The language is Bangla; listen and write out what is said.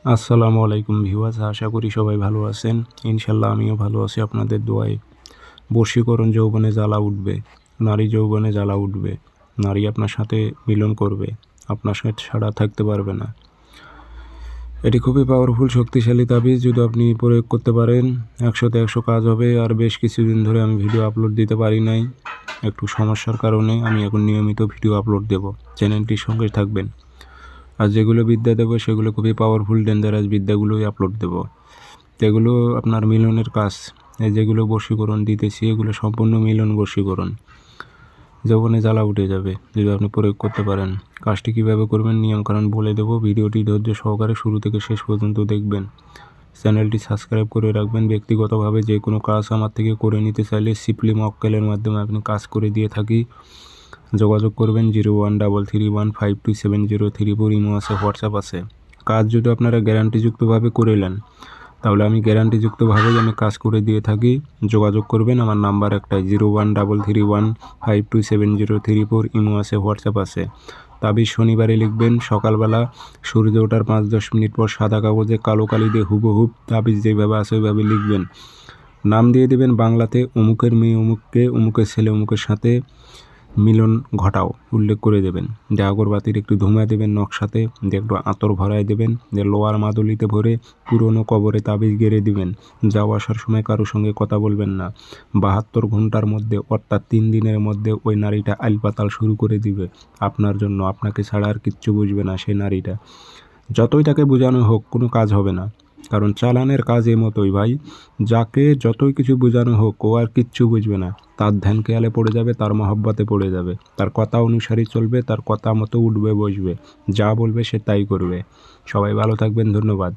আসসালামু আলাইকুম ভিউয়ার্স, আশা করি সবাই ভালো আছেন। ইনশাল্লাহ আমিও ভালো আছি আপনাদের দোয়ায়। বশীকরণ যৌবনে জ্বালা উঠবে, নারী যৌবনে জ্বালা উঠবে, নারী আপনার সাথে মিলন করবে, আপনার সাথে ছাড়া থাকতে পারবে না। এটি খুবই পাওয়ারফুল শক্তিশালী তাবিজ। যদি আপনি প্রয়োগ করতে পারেন 100তে 100 কাজ হবে। আর বেশ কিছুদিন ধরে আমি ভিডিও আপলোড দিতে পারি নাই, একটু সমস্যার কারণে। আমি এখন নিয়মিত ভিডিও আপলোড দেব, চ্যানেলটির সঙ্গে থাকবেন। আর যেগুলো বিদ্যা দেবো সেগুলো খুবই পাওয়ারফুল ডেঞ্জারাস বিদ্যাগুলোই আপলোড দেবো। এগুলো আপনার মিলনের কাজ। যেগুলো বশীকরণ দিতেছি এগুলো সম্পূর্ণ মিলন বশীকরণ। যৌবনে জ্বালা উঠে যাবে যদি আপনি প্রয়োগ করতে পারেন। কাজটি কীভাবে করবেন নিয়মকানুন বলে দেবো। ভিডিওটি ধৈর্য সহকারে শুরু থেকে শেষ পর্যন্ত দেখবেন। চ্যানেলটি সাবস্ক্রাইব করে রাখবেন। ব্যক্তিগতভাবে যে কোনো কাজ আমার থেকে করে নিতে চাইলে সিপলি মক্কেলের মাধ্যমে আপনি কাজ করে দিয়ে থাকি। যোগাযোগ করবেন 0133152703 ইমো আছে, হোয়াটসঅ্যাপ আছে। কাজ যদি আপনারা গ্যারান্টিযুক্তভাবে করে নেন তাহলে আমি গ্যারান্টিযুক্তভাবেই কাজ করে দিয়ে থাকি। যোগাযোগ করবেন, আমার নাম্বার একটাই 0133152703 ইমো আছে, হোয়াটসঅ্যাপ আছে। তাবিজ শনিবারে লিখবেন সকালবেলা সূর্য ওঠার 5-10 মিনিট পর সাদা কাগজে কালো কালি দিয়ে হুবহুব তাবিজ যেভাবে আছে ওইভাবে লিখবেন। নাম দিয়ে দেবেন বাংলাতে অমুকের মেয়ে অমুককে, অমুকের ছেলে অমুকের সাথে মিলন ঘটাও উল্লেখ করে দেবেন। যে আগরবাতির একটু ধুমা দেবেন নকশাতে, দিয়ে একটু আতর ভরায় দেবেন, দিয়ে লোয়ার মাদুলিতে ভরে পুরনো কবরে তাবিজ গেড়ে দিবেন। যাওয়া আসার সময় কারোর সঙ্গে কথা বলবেন না। 72 ঘন্টার মধ্যে অর্থাৎ 3 দিনের মধ্যে ওই নারীটা আইলপাতাল শুরু করে দিবে আপনার জন্য। আপনাকে ছাড়া আর কিচ্ছু বুঝবে না সেই নারীটা। যতই তাকে বোঝানো হোক কোনো কাজ হবে না, কারণ চালানের কাজ মতোই ভাই। যাকে যতই কিছু বোঝানো হোক ও আর কিচ্ছু বুঝবে না। তার ধ্যান খেয়ালে পড়ে যাবে, তার মহব্বতে পড়ে যাবে, তার কথা অনুসারী চলবে, তার কথা মতো উঠবে বসবে, যা বলবে সে তাই করবে। সবাই ভালো থাকবেন, ধন্যবাদ।